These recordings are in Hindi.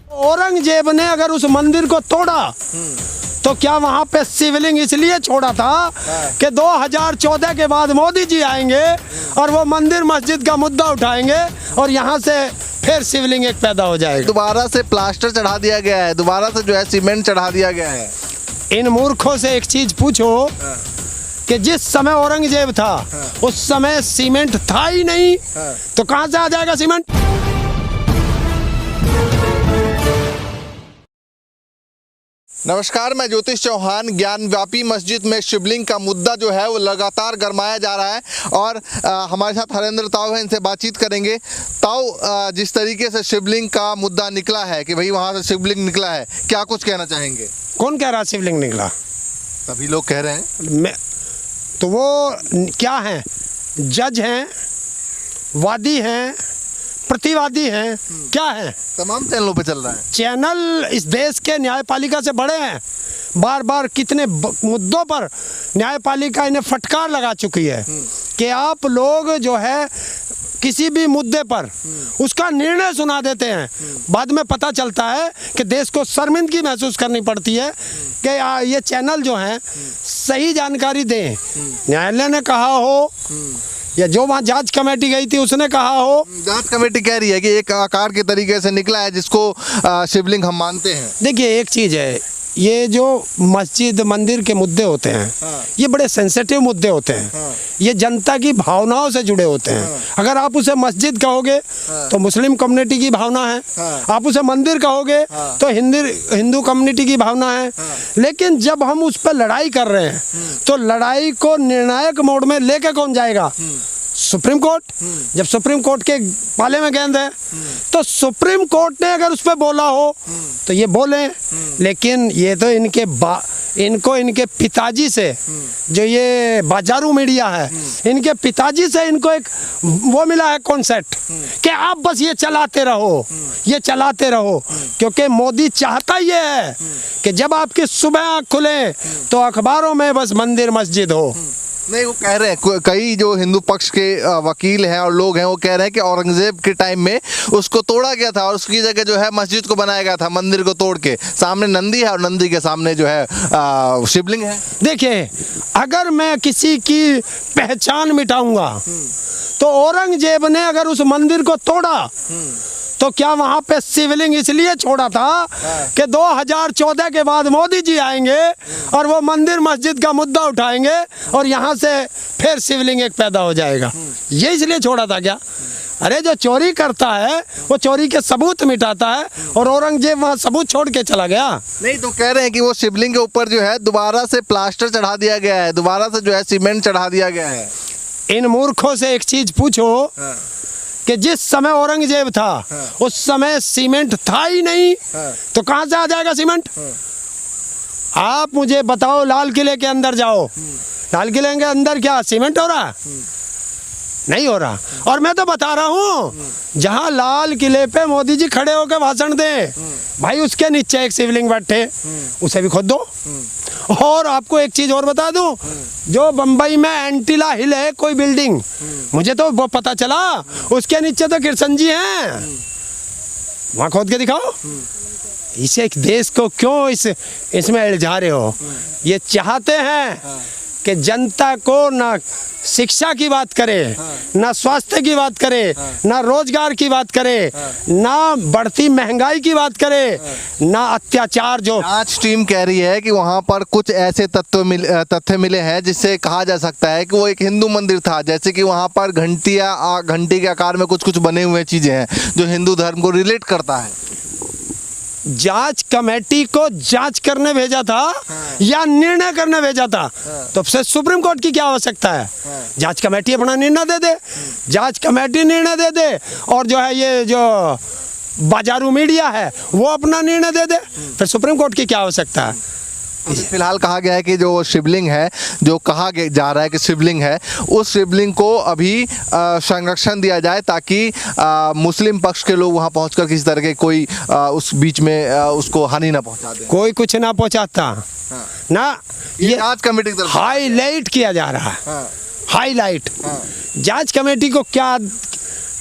औरंगजेब ने अगर उस मंदिर को तोड़ा तो क्या वहाँ पे शिवलिंग इसलिए छोड़ा था कि 2014 के बाद मोदी जी आएंगे और वो मंदिर मस्जिद का मुद्दा उठाएंगे और यहाँ से फिर शिवलिंग एक पैदा हो जाएगा। दोबारा से प्लास्टर चढ़ा दिया गया है, दोबारा से जो है सीमेंट चढ़ा दिया गया है। इन मूर्खों से एक चीज पूछो कि जिस समय औरंगजेब था उस समय सीमेंट था ही नहीं, तो कहाँ से आ जाएगा सीमेंट? नमस्कार, मैं ज्योतिष चौहान। ज्ञानव्यापी मस्जिद में शिवलिंग का मुद्दा जो है वो लगातार गरमाया जा रहा है और हमारे साथ हरेंद्र ताऊ हैं, इनसे बातचीत करेंगे। ताऊ, जिस तरीके से शिवलिंग का मुद्दा निकला है कि भाई वहाँ से शिवलिंग निकला है, क्या कुछ कहना चाहेंगे? कौन कह रहा शिवलिंग निकला? सभी लोग कह रहे हैं। तो वो क्या हैं? जज हैं, वादी हैं, प्रतिवादी हैं, क्या है? तमाम चैनलों पे चल रहा है। चैनल इस देश के न्यायपालिका से बड़े हैं। बार बार कितने मुद्दों पर न्यायपालिका इन्हें फटकार लगा चुकी है कि आप लोग जो है किसी भी मुद्दे पर उसका निर्णय सुना देते हैं, बाद में पता चलता है कि देश को शर्मिंदगी महसूस करनी पड़ती है कि ये चैनल जो हैं सही जानकारी दें। न्यायालय ने कहा हो या जो वहाँ जांच कमेटी गई थी उसने कहा हो। जांच कमेटी कह रही है कि एक आकार के तरीके से निकला है जिसको शिवलिंग हम मानते हैं। देखिए, एक चीज़ है, ये जो मस्जिद मंदिर के मुद्दे होते हैं ये बड़े सेंसिटिव मुद्दे होते हैं। ये जनता की भावनाओं से जुड़े होते हैं। अगर आप उसे मस्जिद कहोगे तो मुस्लिम कम्युनिटी की भावना है, आप उसे मंदिर कहोगे तो हिंदू कम्युनिटी की भावना है। लेकिन जब हम उस पर लड़ाई कर रहे हैं तो लड़ाई को निर्णायक मोड में लेके कौन जाएगा? Supreme court. जब सुप्रीम कोर्ट के पाले में गेंद है तो सुप्रीम कोर्ट ने अगर उस पर बोला हो तो ये बोले। लेकिन ये तो इनके पिताजी से, जो ये बाजारू मीडिया है, इनके पिताजी से इनको एक वो मिला है कॉन्सेप्ट कि आप बस ये चलाते रहो, ये चलाते रहो, क्योंकि मोदी चाहता ये है कि जब आपकी सुबह आँख खुले तो अखबारों में बस मंदिर मस्जिद हो। नहीं, वो कह रहे हैं, कई जो हिंदू पक्ष के वकील हैं और लोग हैं वो कह रहे हैं कि औरंगजेब के टाइम में उसको तोड़ा गया था और उसकी जगह जो है मस्जिद को बनाया गया था, मंदिर को तोड़ के। सामने नंदी है और नंदी के सामने जो है शिवलिंग है। देखिए, अगर मैं किसी की पहचान मिटाऊंगा तो औरंगजेब ने अगर उस मंदिर को तोड़ा तो क्या वहाँ पे शिवलिंग इसलिए छोड़ा था कि 2014 के बाद मोदी जी आएंगे और वो मंदिर मस्जिद का मुद्दा उठाएंगे और यहाँ से फिर शिवलिंग एक पैदा हो जाएगा। ये इसलिए छोड़ा था क्या? अरे, जो चोरी करता है वो चोरी के सबूत मिटाता है और औरंगजेब वहाँ सबूत छोड़ के चला गया। नहीं, तो कह रहे हैं कि वो शिवलिंग के ऊपर जो है दोबारा से प्लास्टर चढ़ा दिया गया है, दोबारा से जो है सीमेंट चढ़ा दिया गया है। इन मूर्खों से एक चीज पूछो कि जिस समय औरंगजेब था उस समय सीमेंट था ही नहीं, तो कहाँ से आ जाएगा सीमेंट? आप मुझे बताओ, लाल किले के अंदर जाओ, लाल किले के अंदर क्या सीमेंट हो रहा? नहीं हो रहा। और मैं तो बता रहा हूँ, जहाँ लाल किले पे मोदी जी खड़े होकर भाषण दें, भाई उसके नीचे एक शिवलिंग बैठे, उसे भी खोद दो। और आपको एक चीज और बता दूं, जो बंबई में एंटीला हिल है कोई बिल्डिंग, मुझे तो वो पता चला उसके नीचे तो कृष्ण जी हैं, वहां खोद के दिखाओ। इसे एक देश को क्यों इसमें उलझा रहे हो? ये चाहते हैं कि जनता को ना शिक्षा की बात करे, ना स्वास्थ्य की बात करे, ना रोजगार की बात करे, ना बढ़ती महंगाई की बात करे, ना अत्याचार। जो जांच टीम कह रही है कि वहां पर कुछ ऐसे तथ्य मिले हैं जिससे कहा जा सकता है कि वो एक हिंदू मंदिर था, जैसे कि वहां पर घंटी के आकार में कुछ बने हुए चीजें हैं जो हिंदू धर्म को रिलेट करता है। जांच कमेटी को जांच करने भेजा था या निर्णय करने भेजा था? तो फिर सुप्रीम कोर्ट की क्या आवश्यकता है? जांच कमेटी अपना निर्णय दे दे, जांच कमेटी निर्णय दे दे, और जो है ये जो बाजारू मीडिया है वो अपना निर्णय दे दे, फिर सुप्रीम कोर्ट की क्या आवश्यकता है? फिलहाल कहा गया है कि जो शिवलिंग है, जो कहा जा रहा है कि शिवलिंग है, उस शिवलिंग को अभी संरक्षण दिया जाए ताकि मुस्लिम पक्ष के लोग वहां पहुंचकर किसी तरह के कोई उस बीच में उसको हानि ना पहुंचा दे। कोई कुछ ना पहुंचाता ना, ये जांच कमेटी की तरफ हाईलाइट किया जा रहा है। हाईलाइट जांच कमेटी को क्या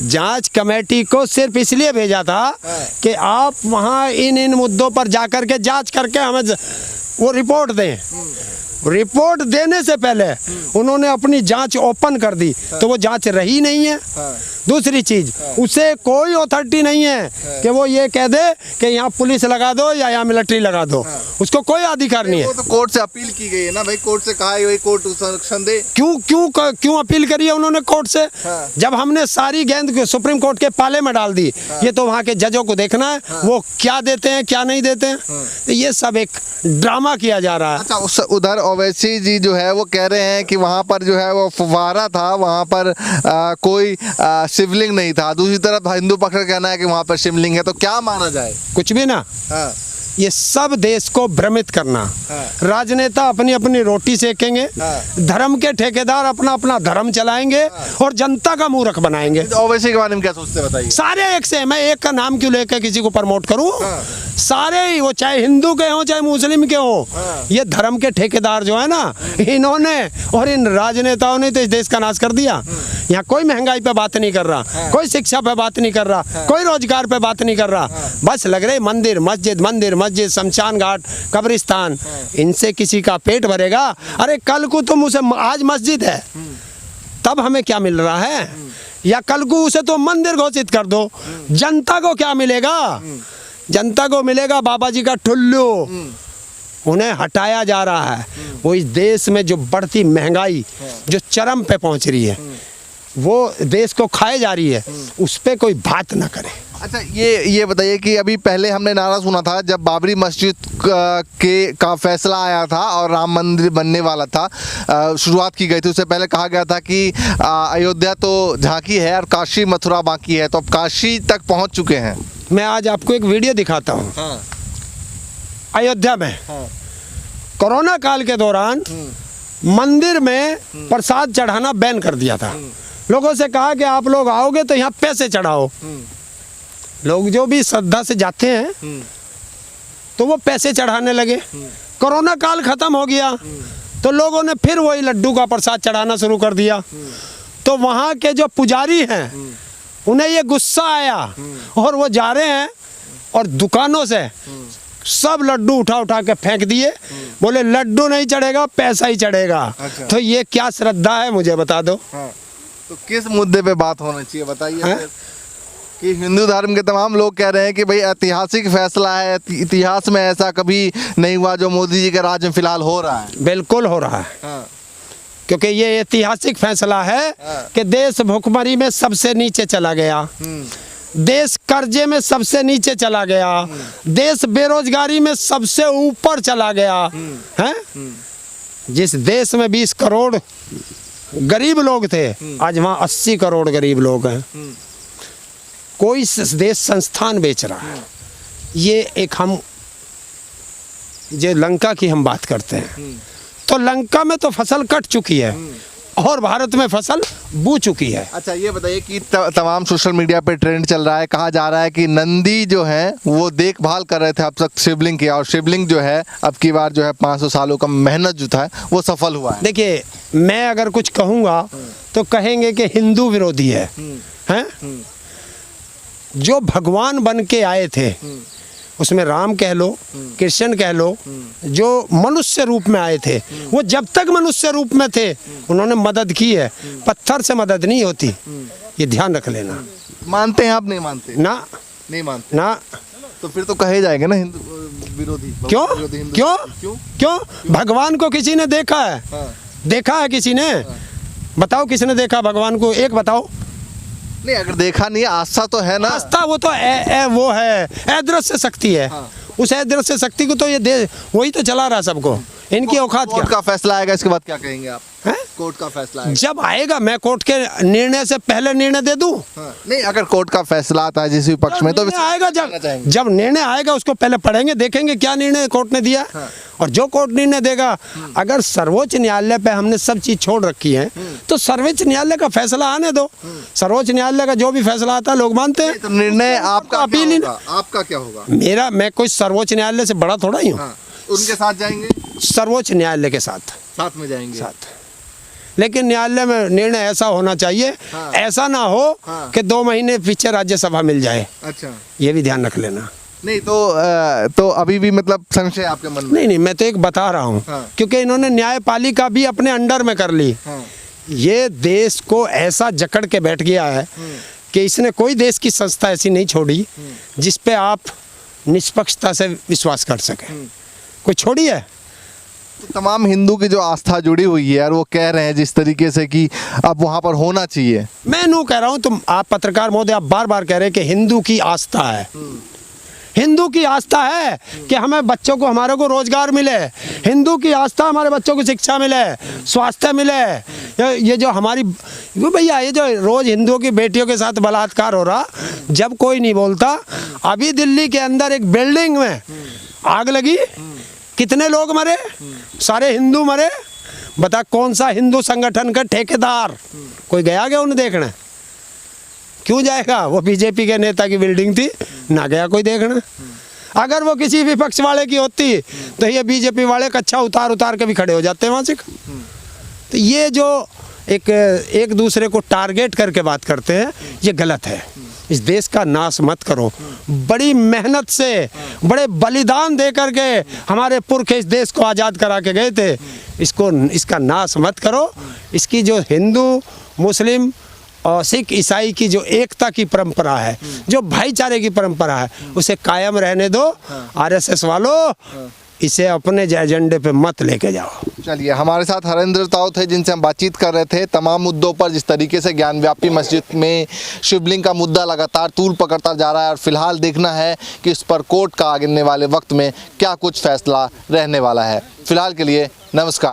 जांच कमेटी को सिर्फ इसलिए भेजा था कि आप वहाँ इन मुद्दों पर जाकर के जांच करके हमें वो रिपोर्ट दें। रिपोर्ट देने से पहले उन्होंने अपनी जांच ओपन कर दी, तो वो जांच रही नहीं है। दूसरी चीज, उसे कोई अथॉरिटी नहीं है कि वो ये कह दे कि यहाँ पुलिस लगा दो या यहाँ मिलिट्री लगा दो, उसको कोई अधिकार नहीं है। वो तो कोर्ट से अपील की गई है ना भाई, कोर्ट से कहा है वही कोर्ट संरक्षण दे। क्यों अपील करी है उन्होंने कोर्ट से? जब हमने सारी गेंद सुप्रीम कोर्ट के पाले में डाल दी, ये तो वहाँ के जजों को देखना है वो क्या देते हैं क्या नहीं देते हैं। तो ये सब एक ड्रामा किया जा रहा है। अच्छा, उधर ओवैसी जी जो है वो कह रहे हैं कि वहाँ पर जो है वो फव्वारा था, वहाँ पर कोई शिवलिंग नहीं था। दूसरी तरफ हिंदू पक्ष का कहना है कि वहाँ पर शिवलिंग है। तो क्या माना जाए? कुछ भी ना। ये सब देश को भ्रमित करना। राजनेता अपनी अपनी रोटी सेकेंगे, धर्म के ठेकेदार अपना अपना धर्म चलाएंगे और जनता का मूर्ख बनाएंगे। ओवैसी के बारे में क्या सोचते हैं बताइए? सारे एक से, मैं एक का नाम क्यों लेकर किसी को प्रमोट करूं? सारे ही, वो चाहे हिंदू के हो चाहे मुस्लिम के हो, ये धर्म के ठेकेदार जो है ना, इन्होंने और इन राजनेताओं ने तो इस देश का नाश कर दिया। यहाँ कोई महंगाई पे बात नहीं कर रहा, कोई शिक्षा पे बात नहीं कर रहा, कोई रोजगार पे बात नहीं कर रहा। बस लग रहे मंदिर मस्जिद शमशान घाट कब्रिस्तान, इनसे किसी का पेट भरेगा? अरे कल को तुम उसे, आज मस्जिद है तब हमें क्या मिल रहा है, या कल को उसे तो मंदिर घोषित कर दो, जनता को क्या मिलेगा? जनता को मिलेगा बाबा जी का ठुल्लू। उन्हें हटाया जा रहा है। वो इस देश में जो बढ़ती महंगाई जो चरम पे पहुंच रही है, वो देश को खाए जा रही है, उस पर कोई बात ना करे। अच्छा, ये बताइए कि अभी पहले हमने नारा सुना था जब बाबरी मस्जिद का फैसला आया था और राम मंदिर बनने वाला था, शुरुआत की गई थी, उससे पहले कहा गया था कि अयोध्या तो झांकी है और काशी मथुरा बाकी है। तो अब काशी तक पहुंच चुके हैं। मैं आज आपको एक वीडियो दिखाता हूँ। अयोध्या में कोरोना काल के दौरान मंदिर में प्रसाद चढ़ाना बैन कर दिया था। लोगों से कहा कि आप लोग आओगे तो यहाँ पैसे चढ़ाओ। लोग जो भी श्रद्धा से जाते हैं तो वो पैसे चढ़ाने लगे। कोरोना काल खत्म हो गया तो लोगों ने फिर वही लड्डू का प्रसाद चढ़ाना शुरू कर दिया। तो वहाँ के जो पुजारी हैं उन्हें ये गुस्सा आया और वो जा रहे हैं और दुकानों से सब लड्डू उठा के फेंक दिए। बोले लड्डू नहीं चढ़ेगा, पैसा ही चढ़ेगा। अच्छा। तो ये क्या श्रद्धा है मुझे बता दो। तो किस मुद्दे पे बात होना चाहिए बताइए? कि हिंदू धर्म के तमाम लोग कह रहे हैं कि भाई ऐतिहासिक फैसला है, इतिहास में ऐसा कभी नहीं हुआ जो मोदी जी के राज में फिलहाल हो रहा है। बिल्कुल हो रहा है। क्योंकि ये ऐतिहासिक फैसला है कि देश भुखमरी में सबसे नीचे चला गया, देश कर्जे में सबसे नीचे चला गया, देश बेरोजगारी में सबसे ऊपर चला गया है। जिस देश में 20 करोड़ गरीब लोग थे, आज वहाँ 80 करोड़ गरीब लोग हैं। कोई देश संस्थान बेच रहा है। ये एक हम जो लंका की हम बात करते हैं, तो लंका में तो फसल कट चुकी है और भारत में फसल बू चुकी है। अच्छा, ये बताइए कि तमाम सोशल मीडिया पे ट्रेंड चल रहा है, कहा जा रहा है कि नंदी जो है वो देखभाल कर रहे थे अब तक शिवलिंग की, और शिवलिंग जो है अब की बार जो है 500 सालों का मेहनत जो था वो सफल हुआ है। देखिए, मैं अगर कुछ कहूँगा तो कहेंगे कि हिंदू विरोधी है, हैं? जो भगवान बन के आए थे, उसमें राम कह लो, कृष्ण कह लो, जो मनुष्य रूप में आए थे, वो जब तक मनुष्य रूप में थे उन्होंने मदद की है। पत्थर से मदद नहीं होती, ये ध्यान रख लेना। मानते हैं आप? नहीं मानते? ना, नहीं मानते ना। तो फिर तो कहे जाएंगे ना हिंदू विरोधी। क्यों? हिंदू। क्यों? क्यों? क्यों? भगवान को किसी ने देखा है? देखा है किसी ने? बताओ किसने देखा भगवान को? एक बताओ। नहीं, अगर देखा नहीं है, आस्था तो है ना। आस्था वो तो वो है अदृश्य शक्ति है। उस अदृश्य शक्ति को तो ये दे, वही तो चला रहा सबको। इनकी औकात क्या? कोर्ट का फैसला आएगा, इसके बाद क्या कहेंगे आप? है? कोर्ट का फैसला आएगा। जब आएगा, मैं कोर्ट के निर्णय से पहले निर्णय दे दूं? नहीं, अगर कोर्ट का फैसला आता है जिस भी पक्ष में, तो आएगा, जब निर्णय आएगा उसको पहले पढ़ेंगे, देखेंगे क्या निर्णय कोर्ट ने दिया। और जो कोर्ट निर्णय देगा, अगर सर्वोच्च न्यायालय पे हमने सब चीज छोड़ रखी है तो सर्वोच्च न्यायालय का फैसला आने दो। सर्वोच्च न्यायालय का जो भी फैसला आता है लोग मानते हैं। तो निर्णय आपका अपील, आपका क्या होगा? मेरा, मैं कोई सर्वोच्च न्यायालय से बड़ा थोड़ा ही हूँ। उनके साथ जाएंगे? सर्वोच्च न्यायालय के साथ में जाएंगे। साथ लेकिन न्यायालय में निर्णय ऐसा होना चाहिए, ऐसा ना हो कि 2 महीने पीछे राज्यसभा मिल जाए। अच्छा, ये भी ध्यान रख लेना। नहीं तो अभी भी मतलब संशय आपके मन में? नहीं, मैं तो एक बता रहा हूँ, क्योंकि इन्होंने न्यायपालिका भी अपने अंडर में कर ली। ये देश को ऐसा जकड़ के बैठ गया है कि इसने कोई देश की संस्था ऐसी नहीं छोड़ी जिस पे आप निष्पक्षता से विश्वास कर सके। कोई छोड़ी है? तो तमाम हिंदू की जो आस्था जुड़ी हुई है और वो कह रहे हैं जिस तरीके से कि अब वहाँ पर होना चाहिए। मैं नू कह रहा हूँ, तुम आप पत्रकार महोदय आप बार बार कह रहे हैं कि हिंदू की आस्था है। हिंदू की आस्था है कि हमें बच्चों को, हमारे को रोजगार मिले। हिंदू की आस्था हमारे बच्चों को शिक्षा मिले, स्वास्थ्य मिले। ये जो हमारी भैया, ये जो रोज हिंदुओं की बेटियों के साथ बलात्कार हो रहा, जब कोई नहीं बोलता। अभी दिल्ली के अंदर एक बिल्डिंग में आग लगी, कितने लोग मरे? सारे हिंदू मरे। बता, कौन सा हिंदू संगठन का ठेकेदार कोई गया क्या उन्हें देखने? क्यों जाएगा? वो बीजेपी के नेता की बिल्डिंग थी, ना गया कोई देखने। अगर वो किसी विपक्ष वाले की होती तो ये बीजेपी वाले कच्छा उतार के भी खड़े हो जाते हैं वहाँ से। तो ये जो एक दूसरे को टारगेट करके बात करते हैं, ये गलत है। इस देश का नाश मत करो। बड़ी मेहनत से, बड़े बलिदान दे करके हमारे पुरख इस देश को आज़ाद करा के गए थे। इसका नाश मत करो। इसकी जो हिंदू, मुस्लिम और सिख ईसाई की जो एकता की परंपरा है, जो भाईचारे की परंपरा है, उसे कायम रहने दो। आरएसएस वालों, इसे अपने एजेंडे पे मत लेके जाओ। चलिए, हमारे साथ हरेंद्र ताऊ थे जिनसे हम बातचीत कर रहे थे तमाम मुद्दों पर। जिस तरीके से ज्ञानव्यापी मस्जिद में शिवलिंग का मुद्दा लगातार तूल पकड़ता जा रहा है और फिलहाल देखना है कि इस पर कोर्ट का आने वाले वक्त में क्या कुछ फैसला रहने वाला है। फिलहाल के लिए नमस्कार।